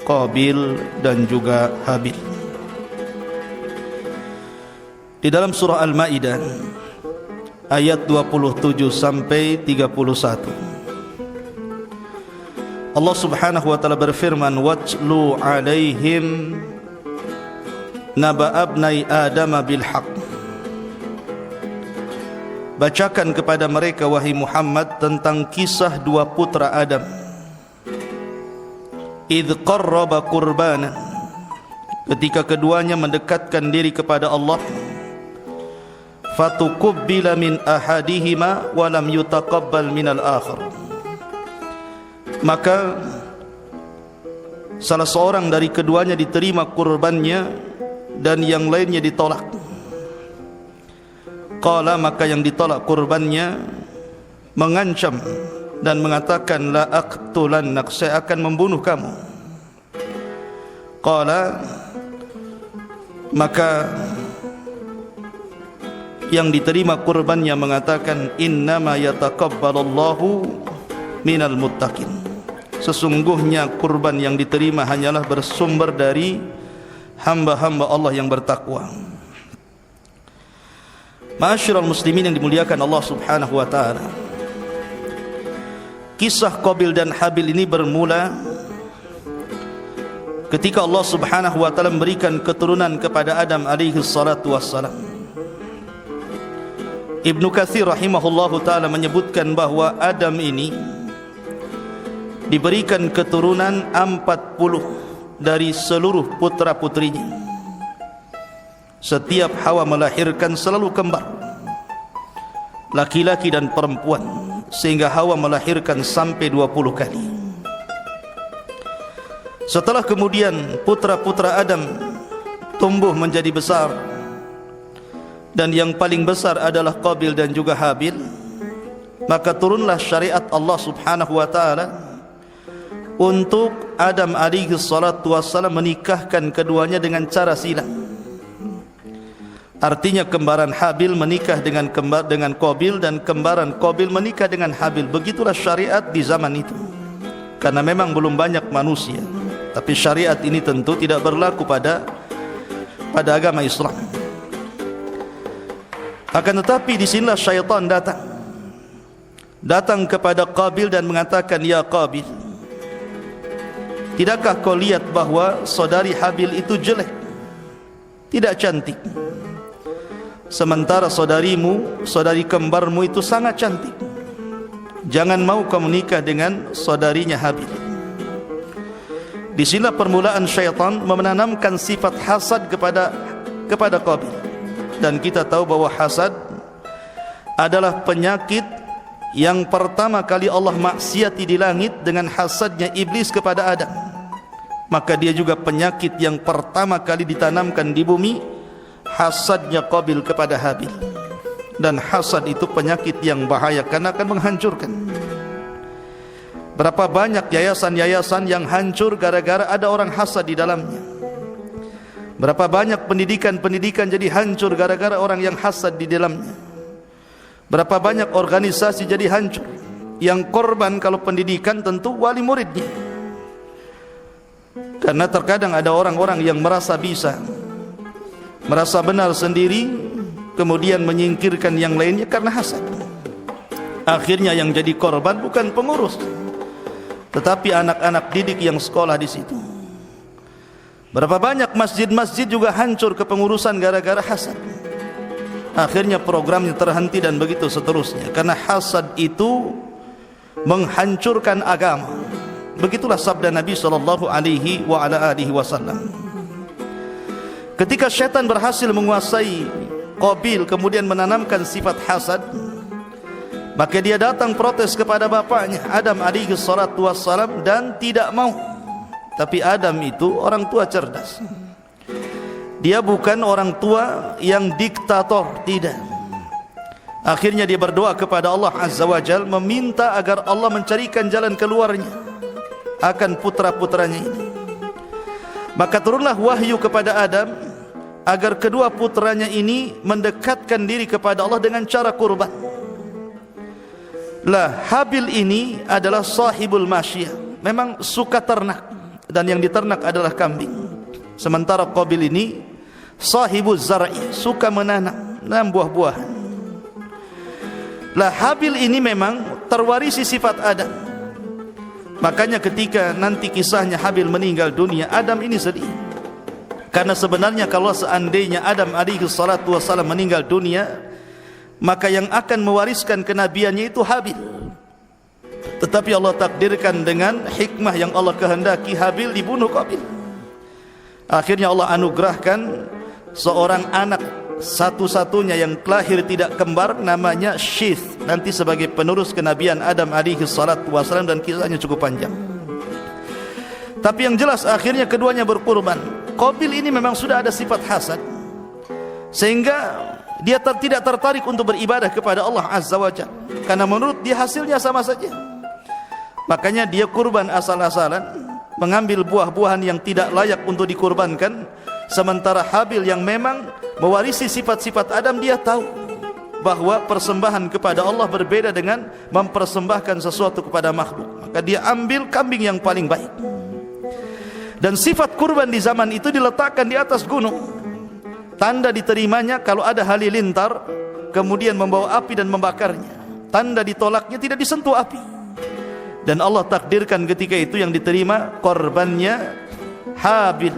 Qabil dan juga Habil. Di dalam surah Al-Maidah ayat 27 sampai 31, Allah Subhanahu wa taala berfirman, "Watlu 'alaihim naba abnai Adam bil haqq." Bacakan kepada mereka wahai Muhammad tentang kisah dua putra Adam. Idh qarraba qurbanan, ketika keduanya mendekatkan diri kepada Allah. Fatukubbila min ahadihima wa lam yutaqabbal minal akhar, maka salah seorang dari keduanya diterima kurbannya dan yang lainnya ditolak. Qala, maka yang ditolak kurbannya mengancam dan mengatakan, la aqtulannak, saya akan membunuh kamu. Qala, maka yang diterima kurbannya mengatakan, innama yataqabbalullahu minal muttaqin, sesungguhnya kurban yang diterima hanyalah bersumber dari hamba-hamba Allah yang bertakwa. Ma'asyiral muslimin yang dimuliakan Allah Subhanahu wa taala, kisah Qabil dan Habil ini bermula ketika Allah Subhanahu wa taala memberikan keturunan kepada Adam alaihi salatu wassalam. Ibnu Katsir rahimahullahu taala menyebutkan bahwa Adam ini diberikan keturunan 40 dari seluruh putra-putrinya. Setiap Hawa melahirkan selalu kembar, laki-laki dan perempuan, sehingga Hawa melahirkan sampai 20 kali. Setelah kemudian putra-putra Adam tumbuh menjadi besar, dan yang paling besar adalah Qabil dan juga Habil, maka turunlah syariat Allah Subhanahu wa taala untuk Adam alaihi salatu wassalam menikahkan keduanya dengan cara silang. Artinya kembaran Habil menikah dengan Qabil, dan kembaran Qabil menikah dengan Habil. Begitulah syariat di zaman itu, karena memang belum banyak manusia. Tapi syariat ini tentu tidak berlaku pada agama Islam. Akan tetapi di sinilah syaitan datang kepada Qabil dan mengatakan, ya Qabil, tidakkah kau lihat bahwa saudari Habil itu jelek, tidak cantik, sementara saudarimu, saudari kembarmu itu sangat cantik. Jangan mau kau menikah dengan saudarinya Habil. Di sinilah permulaan syaitan menanamkan sifat hasad kepada Qabil. Dan kita tahu bahwa hasad adalah penyakit yang pertama kali Allah maksiati di langit dengan hasadnya iblis kepada Adam. Maka dia juga penyakit yang pertama kali ditanamkan di bumi, hasadnya Qabil kepada Habil. Dan hasad itu penyakit yang bahaya karena akan menghancurkan. Berapa banyak yayasan-yayasan yang hancur gara-gara ada orang hasad di dalamnya. Berapa banyak pendidikan-pendidikan jadi hancur gara-gara orang yang hasad di dalamnya. Berapa banyak organisasi jadi hancur, yang korban kalau pendidikan tentu wali muridnya. Karena terkadang ada orang-orang yang merasa bisa, merasa benar sendiri, kemudian menyingkirkan yang lainnya karena hasad. Akhirnya yang jadi korban bukan pengurus, tetapi anak-anak didik yang sekolah di situ. Berapa banyak masjid-masjid juga hancur kepengurusan gara-gara hasad. Akhirnya programnya terhenti dan begitu seterusnya, karena hasad itu menghancurkan agama. Begitulah sabda Nabi sallallahu alaihi wasallam. Ketika syaitan berhasil menguasai Qabil kemudian menanamkan sifat hasad, maka dia datang protes kepada bapaknya Adam alaihi salatu wassalam dan tidak mau. Tapi Adam itu orang tua cerdas. Dia bukan orang tua yang diktator, tidak. Akhirnya dia berdoa kepada Allah Azza wa Jalla, meminta agar Allah mencarikan jalan keluarnya akan putra-putranya ini. Maka turunlah wahyu kepada Adam agar kedua putranya ini mendekatkan diri kepada Allah dengan cara kurban. Lah, Habil ini adalah sahibul masyiyah, memang suka ternak. dan yang diternak adalah kambing. Sementara Qabil ini sahibuz zar'i, suka menanam buah-buahan. Lah Habil ini memang terwarisi sifat Adam. Makanya ketika nanti kisahnya Habil meninggal dunia, Adam ini sedih. Karena sebenarnya kalau seandainya Adam alaihi salatu wassalam meninggal dunia, maka yang akan mewariskan kenabiannya itu Habil. Tetapi Allah takdirkan dengan hikmah yang Allah kehendaki, Habil dibunuh Qabil. Akhirnya Allah anugerahkan seorang anak satu-satunya yang lahir tidak kembar, namanya Syith, nanti sebagai penerus kenabian Adam alaihi salatu wassalam, dan kisahnya cukup panjang. Tapi yang jelas akhirnya keduanya berkurban. Qabil ini memang sudah ada sifat hasad, sehingga dia tidak tertarik untuk beribadah kepada Allah Azza wa Jalla, karena menurut dia hasilnya sama saja. Makanya dia kurban asal-asalan, mengambil buah-buahan yang tidak layak untuk dikurbankan. Sementara Habil yang memang mewarisi sifat-sifat Adam, dia tahu bahwa persembahan kepada Allah berbeda dengan mempersembahkan sesuatu kepada makhluk. Maka dia ambil kambing yang paling baik. Dan sifat kurban di zaman itu diletakkan di atas gunung. Tanda diterimanya kalau ada halilintar kemudian membawa api dan membakarnya. Tanda ditolaknya tidak disentuh api. Dan Allah takdirkan ketika itu yang diterima korbannya Habil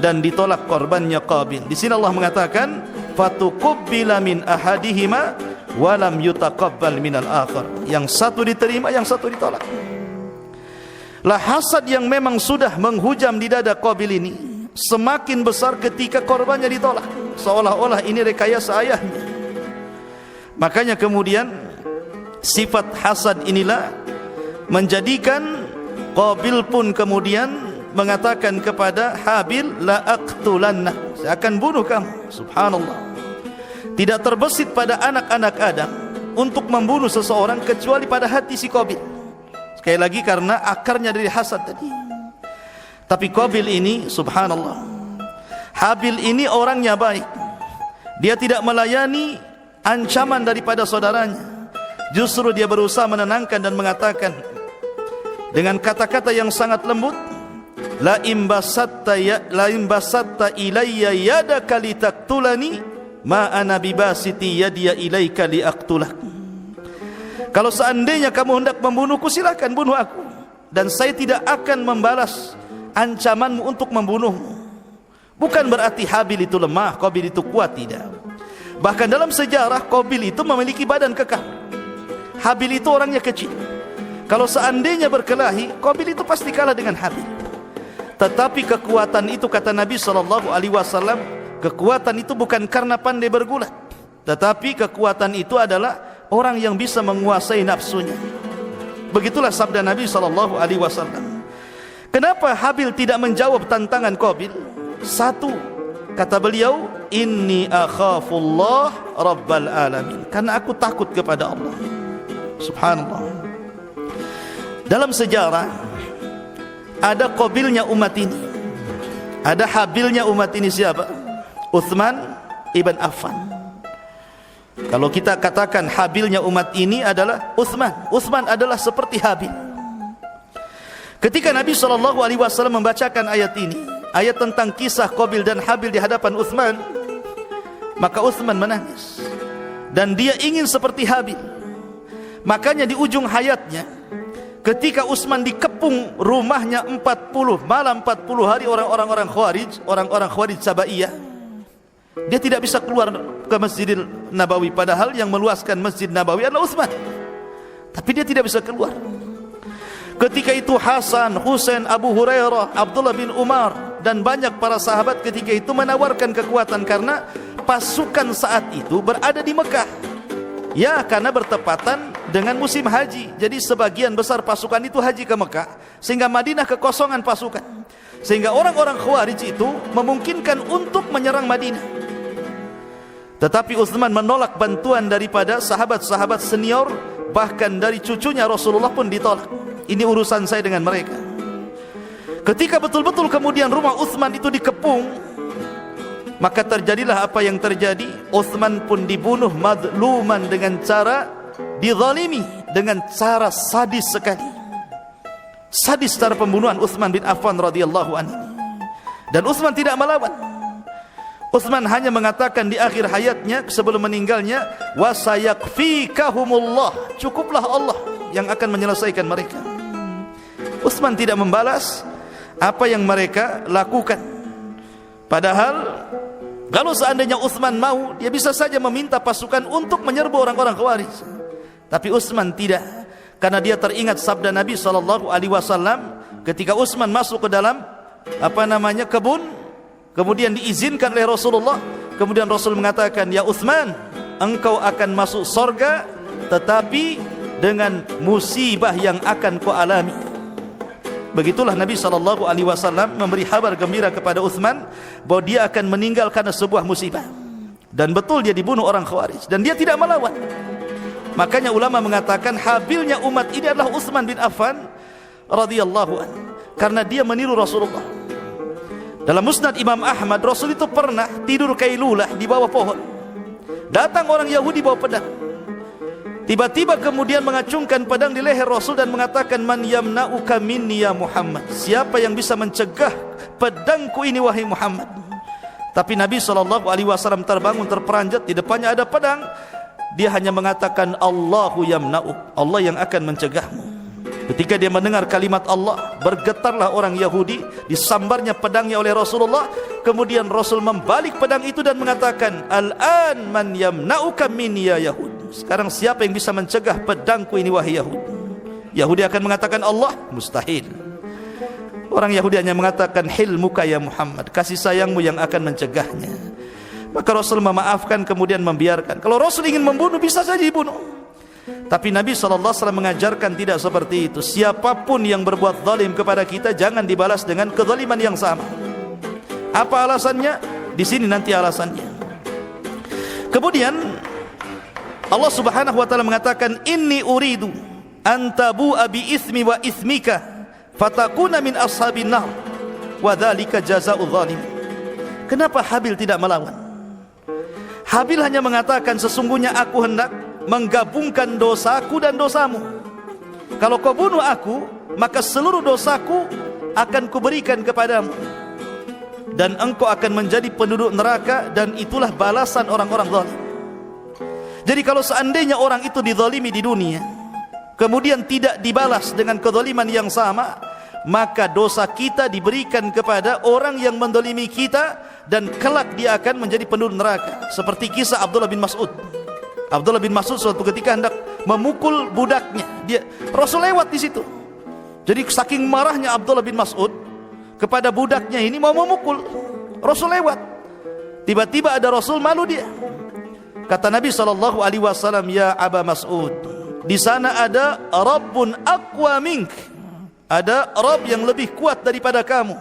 dan ditolak korbannya Qabil. Di sini Allah mengatakan fatuqubbila min ahadihima wa lam yutaqabbal minal akhar. Yang satu diterima, yang satu ditolak. Lah hasad yang memang sudah menghujam di dada Qabil ini semakin besar ketika korbannya ditolak, seolah-olah ini rekayasa ayahnya. Makanya kemudian sifat hasad inilah menjadikan Qabil pun kemudian mengatakan kepada Habil, la aqtulanna, saya akan bunuh kamu. Subhanallah. Tidak terbesit pada anak-anak Adam untuk membunuh seseorang kecuali pada hati si Qabil. Sekali lagi karena akarnya dari hasad tadi. Tapi Qabil ini subhanallah, Habil ini orangnya baik. Dia tidak melayani ancaman daripada saudaranya. Justru dia berusaha menenangkan dan mengatakan dengan kata-kata yang sangat lembut, la imbasatta ilayya yadaka litaktulani ma ana bibasiti yadiya ilaika liaktulak. Kalau seandainya kamu hendak membunuhku, silakan bunuh aku, dan saya tidak akan membalas ancamanmu untuk membunuhmu. Bukan berarti Habil itu lemah, Qabil itu kuat, tidak. Bahkan dalam sejarah Qabil itu memiliki badan kekar, Habil itu orangnya kecil. Kalau seandainya berkelahi, Qabil itu pasti kalah dengan Habil. Tetapi kekuatan itu, kata Nabi SAW, kekuatan itu bukan karena pandai bergulat, tetapi kekuatan itu adalah orang yang bisa menguasai nafsunya. Begitulah sabda Nabi SAW. Kenapa Habil tidak menjawab tantangan Qabil? Satu, kata beliau, inni akhafullah rabbal alamin, karena aku takut kepada Allah. Subhanallah. Dalam sejarah ada Qabilnya umat ini, ada Habilnya umat ini. Siapa? Uthman ibn Affan. Kalau kita katakan Habilnya umat ini adalah Uthman, Uthman adalah seperti Habil. Ketika Nabi SAW membacakan ayat ini, ayat tentang kisah Qabil dan Habil di hadapan Uthman, maka Uthman menangis dan dia ingin seperti Habil. Makanya di ujung hayatnya, ketika Uthman dikepung rumahnya 40 malam 40 hari orang-orang Khawarij Sabaiyah, dia tidak bisa keluar ke Masjidil Nabawi, padahal yang meluaskan Masjid Nabawi adalah Uthman, tapi dia tidak bisa keluar. Ketika itu Hasan, Husain, Abu Hurairah, Abdullah bin Umar dan banyak para sahabat ketika itu menawarkan kekuatan, karena pasukan saat itu berada di Mekah. Ya, karena bertepatan dengan musim haji, jadi sebagian besar pasukan itu haji ke Mekah, sehingga Madinah kekosongan pasukan, sehingga orang-orang Khawarij itu memungkinkan untuk menyerang Madinah. Tetapi Uthman menolak bantuan daripada sahabat-sahabat senior, bahkan dari cucunya Rasulullah pun ditolak. Ini urusan saya dengan mereka. Ketika betul-betul kemudian rumah Uthman itu dikepung, maka terjadilah apa yang terjadi. Uthman pun dibunuh madluman dengan cara dizalimi, dengan cara sadis sekali. sadis secara pembunuhan Utsman bin Affan radhiyallahu anhu. Dan Utsman tidak melawan. Utsman hanya mengatakan di akhir hayatnya sebelum meninggalnya, wa sayakfikahumullah, cukuplah Allah yang akan menyelesaikan mereka. Utsman tidak membalas apa yang mereka lakukan. Padahal kalau seandainya Utsman mau, dia bisa saja meminta pasukan untuk menyerbu orang-orang Khawarij. Tapi Utsman tidak, karena dia teringat sabda Nabi SAW ketika Utsman masuk ke dalam kebun, kemudian diizinkan oleh Rasulullah, kemudian Rasul mengatakan, ya Utsman, engkau akan masuk surga tetapi dengan musibah yang akan kau alami. Begitulah Nabi SAW memberi kabar gembira kepada Utsman bahwa dia akan meninggal karena sebuah musibah. Dan betul dia dibunuh orang Khawarij dan dia tidak melawan. Makanya ulama mengatakan habilnya umat ini adalah Utsman bin Affan radhiyallahu anhu, karena dia meniru Rasulullah. Dalam Musnad Imam Ahmad, Rasul itu pernah tidur kailulah di bawah pohon. Datang orang Yahudi bawa pedang. Tiba-tiba kemudian mengacungkan pedang di leher Rasul dan mengatakan, man yamna'uka minni ya Muhammad, siapa yang bisa mencegah pedangku ini wahai Muhammad. Tapi Nabi SAW terbangun terperanjat, di depannya ada pedang. Dia hanya mengatakan, Allahu yamna'uk, Allah yang akan mencegahmu. Ketika dia mendengar kalimat Allah, bergetarlah orang Yahudi, disambarnya pedangnya oleh Rasulullah. Kemudian Rasul membalik pedang itu dan mengatakan, Al-an man yamna'uka minni ya Yahud, sekarang siapa yang bisa mencegah pedangku ini wahai Yahud? Yahudi akan mengatakan Allah, mustahil. Orang Yahudi hanya mengatakan, hilmuka ya Muhammad, kasih sayangmu yang akan mencegahnya. Maka Rasul memaafkan kemudian membiarkan. Kalau Rasul ingin membunuh, bisa saja dibunuh. Tapi Nabi SAW mengajarkan tidak seperti itu. Siapapun yang berbuat zalim kepada kita, jangan dibalas dengan kezaliman yang sama. Apa alasannya? Di sini nanti alasannya. Kemudian Allah Subhanahu wa taala mengatakan, inni uridu an tabu'a bi itsmi wa itsmika fatakuna min ashabin nar wa dzalika jazaa'ul zalim. Kenapa Habil tidak melawan? Habil hanya mengatakan, sesungguhnya aku hendak menggabungkan dosaku dan dosamu. Kalau kau bunuh aku, maka seluruh dosaku akan kuberikan kepadamu, dan engkau akan menjadi penduduk neraka, dan itulah balasan orang-orang zalim. Jadi kalau seandainya orang itu dizalimi di dunia, kemudian tidak dibalas dengan kezaliman yang sama, maka dosa kita diberikan kepada orang yang menzalimi kita, dan kelak dia akan menjadi penduduk neraka. Seperti kisah Abdullah bin Mas'ud. Abdullah bin Mas'ud suatu ketika hendak memukul budaknya. Rasul lewat di situ. Jadi saking marahnya Abdullah bin Mas'ud kepada budaknya ini, mau memukul. Rasul lewat. Tiba-tiba ada Rasul, malu dia. Kata Nabi SAW, ya Aba Mas'ud, di sana ada Rabbun aqwa mink. Ada Rabb yang lebih kuat daripada kamu,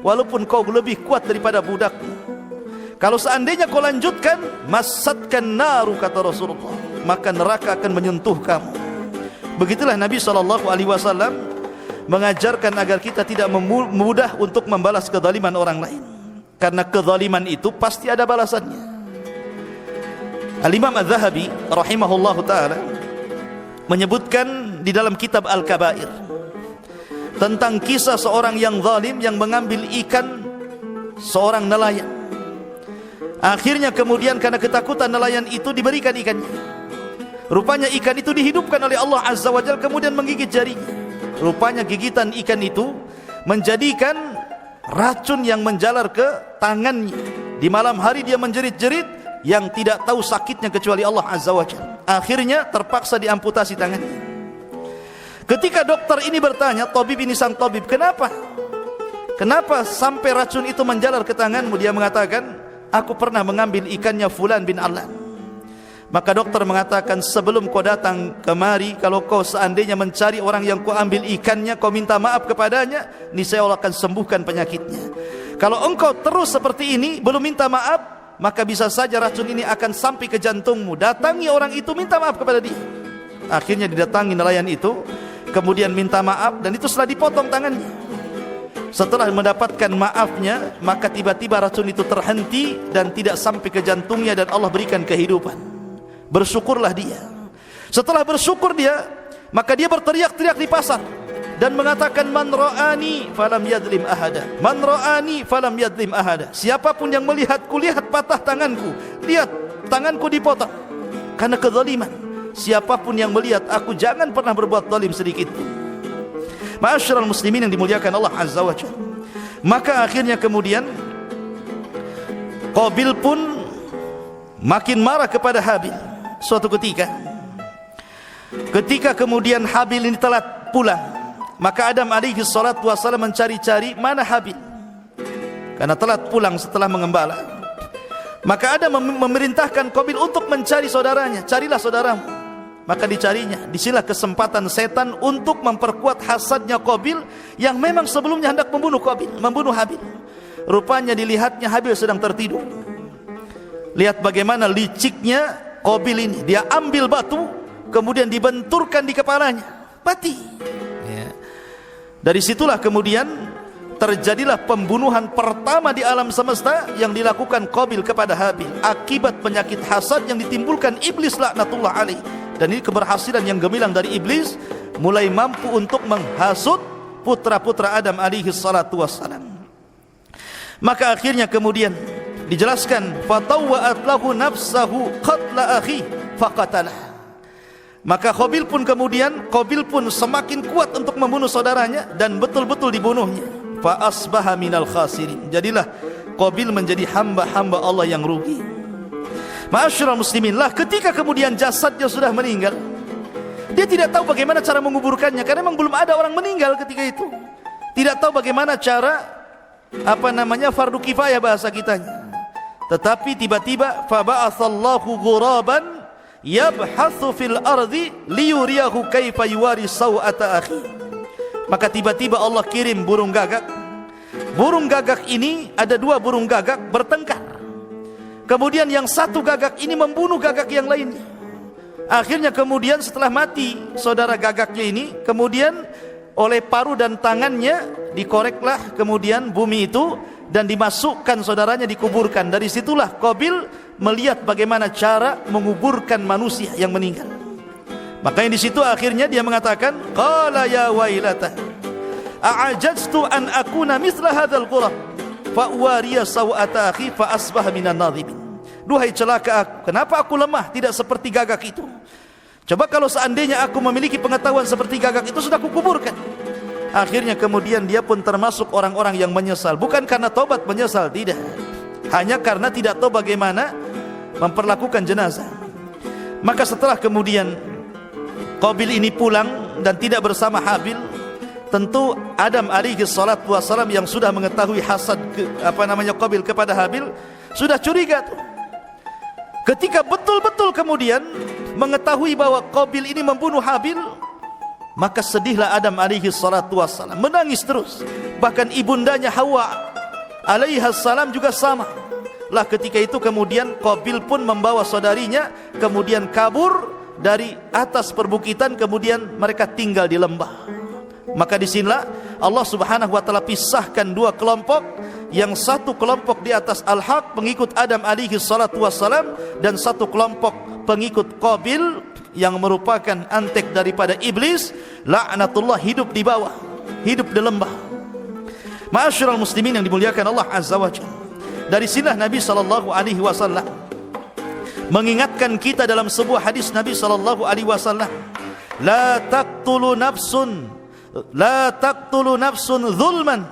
walaupun kau lebih kuat daripada budakmu. Kalau seandainya kau lanjutkan, masatkan naru, kata Rasulullah, maka neraka akan menyentuh kamu. Begitulah Nabi SAW mengajarkan agar kita tidak mudah untuk membalas kezaliman orang lain, karena kezaliman itu pasti ada balasannya. Al-Imam Az-Zahabi rahimahullahu ta'ala menyebutkan di dalam kitab Al-Kabair tentang kisah seorang yang zalim yang mengambil ikan seorang nelayan. Akhirnya kemudian karena ketakutan nelayan itu diberikan ikannya. Rupanya ikan itu dihidupkan oleh Allah Azza wa Jalla, kemudian menggigit jarinya. Rupanya gigitan ikan itu menjadikan racun yang menjalar ke tangannya. Di malam hari dia menjerit-jerit yang tidak tahu sakitnya kecuali Allah Azza wa Jalla. Akhirnya terpaksa diamputasi tangannya. Ketika dokter ini bertanya, tabib ini sang tabib, kenapa sampai racun itu menjalar ke tanganmu? Dia mengatakan, aku pernah mengambil ikannya Fulan bin Alan. Maka dokter mengatakan, sebelum kau datang kemari, kalau kau seandainya mencari orang yang kau ambil ikannya, kau minta maaf kepadanya, niscaya Allah akan sembuhkan penyakitnya. Kalau engkau terus seperti ini, belum minta maaf, maka bisa saja racun ini akan sampai ke jantungmu. Datangi orang itu, minta maaf kepada dia. Akhirnya didatangi nelayan itu, kemudian minta maaf, dan itu setelah dipotong tangannya. Setelah mendapatkan maafnya, maka tiba-tiba racun itu terhenti dan tidak sampai ke jantungnya, dan Allah berikan kehidupan. Bersyukurlah dia. Setelah bersyukur dia, maka dia berteriak-teriak di pasar, dan mengatakan man ra'ani falam yadlim ahada, man ra'ani falam yadlim ahada. Siapapun yang melihatku, lihat patah tanganku, lihat tanganku dipotong karena kezaliman. Siapapun yang melihat aku, jangan pernah berbuat zalim sedikit. Ma'asyiral muslimin yang dimuliakan Allah Azza wa Jalla. Maka akhirnya kemudian Qabil pun makin marah kepada Habil. Suatu ketika kemudian Habil ini telat pulang, maka Adam alaihi salatu wassalam mencari-cari mana Habil, karena telat pulang setelah mengembala. Maka Adam memerintahkan Qabil untuk mencari saudaranya. Carilah saudaramu. Maka dicarinya. Disinilah kesempatan setan untuk memperkuat hasadnya Qabil yang memang sebelumnya hendak membunuh Habil. Rupanya dilihatnya Habil sedang tertidur. Lihat bagaimana liciknya Qabil ini. Dia ambil batu, kemudian dibenturkan di kepalanya, mati. Dari situlah kemudian terjadilah pembunuhan pertama di alam semesta yang dilakukan Qabil kepada Habil akibat penyakit hasad yang ditimbulkan iblis laknatullah alaih. Dan ini keberhasilan yang gemilang dari iblis, mulai mampu untuk menghasut putra-putra Adam alaihi salatu wassalam. Maka akhirnya kemudian dijelaskan fatawwa'at lahu nafsahu qatla akhi faqatalah. Maka Qabil pun semakin kuat untuk membunuh saudaranya dan betul-betul dibunuhnya. Fa asbaha minal khasirin. Jadilah Qabil menjadi hamba-hamba Allah yang rugi. Ma'asyiral muslimin, lah ketika kemudian jasadnya sudah meninggal, dia tidak tahu bagaimana cara menguburkannya karena memang belum ada orang meninggal ketika itu. Tidak tahu bagaimana cara fardu kifayah bahasa kitanya. Tetapi tiba-tiba faba'atsallahu ghuraban yabhathu fil ardi liyuriyahu kaifa yuwari sawata akhi. Maka tiba-tiba Allah kirim burung gagak. Burung gagak ini, ada dua burung gagak bertengkar. Kemudian yang satu gagak ini membunuh gagak yang lainnya. Akhirnya kemudian setelah mati saudara gagaknya ini, kemudian oleh paruh dan tangannya dikoreklah kemudian bumi itu dan dimasukkan saudaranya, dikuburkan. Dari situlah Qabil melihat bagaimana cara menguburkan manusia yang meninggal. Makanya di situ akhirnya dia mengatakan, qala ya wailata a'ajaztu an akuna mithla hadzal ghurab fa uwariya sawata akhi fa asbaha minan nadhimin. Duhai celaka aku, kenapa aku lemah tidak seperti gagak itu? Coba kalau seandainya aku memiliki pengetahuan seperti gagak itu, sudah kukuburkan. Akhirnya kemudian dia pun termasuk orang-orang yang menyesal. Bukan karena tobat menyesal, tidak. Hanya karena tidak tahu bagaimana memperlakukan jenazah. Maka setelah kemudian Qabil ini pulang dan tidak bersama Habil, tentu Adam alaihi salatu wassalam yang sudah mengetahui hasad Qabil kepada Habil sudah curiga. Ketika betul-betul kemudian mengetahui bahwa Qabil ini membunuh Habil, maka sedihlah Adam alaihi salatu wassalam, menangis terus. Bahkan ibundanya Hawa alaihi salam juga sama. Lah ketika itu kemudian Qabil pun membawa saudarinya kemudian kabur dari atas perbukitan, kemudian mereka tinggal di lembah. Maka disinilah Allah subhanahu wa ta'ala pisahkan dua kelompok. Yang satu kelompok di atas al-haq, pengikut Adam alaihi salatu wassalam, dan satu kelompok pengikut Qabil yang merupakan antek daripada iblis, laknatullah, hidup di bawah, hidup di lembah. Ma'asyiral muslimin yang dimuliakan Allah Azza wa Jalla. Dari sinilah Nabi sallallahu alaihi wasallam mengingatkan kita dalam sebuah hadis Nabi sallallahu alaihi wasallam, la taqtulu nafsun zulman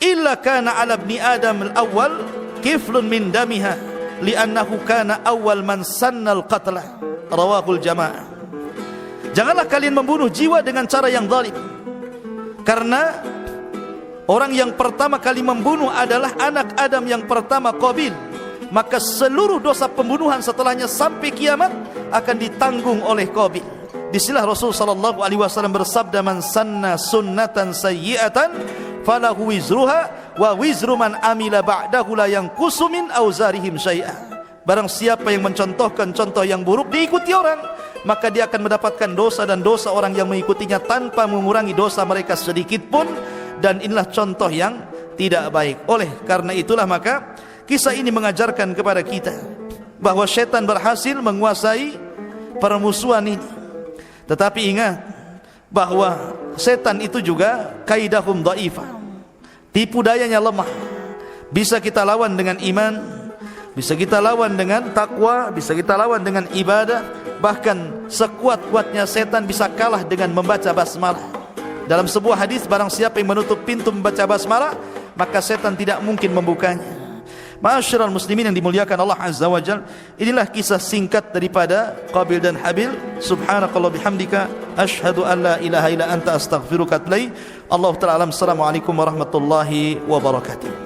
illa kana ala ibni adam al-awwal kiflun min damiha li'annahu kana awwal man sanna al-qatla. Rawahul jamaah. Janganlah kalian membunuh jiwa dengan cara yang zalim, karena orang yang pertama kali membunuh adalah anak Adam yang pertama, Qabil. Maka seluruh dosa pembunuhan setelahnya sampai kiamat akan ditanggung oleh Qabil. Disinilah Rasul sallallahu alaihi wasallam bersabda, man sanna sunnatan sayyi'atan falahu wizruha wa wizru man amila ba'dahu la yanqusu min auzarihim syai'a. Barang siapa yang mencontohkan contoh yang buruk diikuti orang, maka dia akan mendapatkan dosa dan dosa orang yang mengikutinya tanpa mengurangi dosa mereka sedikit pun. Dan inilah contoh yang tidak baik. Oleh karena itulah maka kisah ini mengajarkan kepada kita bahwa syaitan berhasil menguasai permusuhan ini. Tetapi ingat bahwa setan itu juga kaidahum dhaifah, tipu dayanya lemah. Bisa kita lawan dengan iman, bisa kita lawan dengan takwa, bisa kita lawan dengan ibadah. Bahkan sekuat-kuatnya setan bisa kalah dengan membaca basmalah. Dalam sebuah hadis, barang siapa yang menutup pintu membaca basmalah, maka setan tidak mungkin membukanya. Ma'asyiral muslimin yang dimuliakan Allah Azza wa Jalla, inilah kisah singkat daripada Qabil dan Habil. Subhanakallah bihamdika, asyhadu an la ilaha illa anta astaghfiruka wa atubu ilaik. Allahu ta'ala alam. Assalamualaikum warahmatullahi wabarakatuh.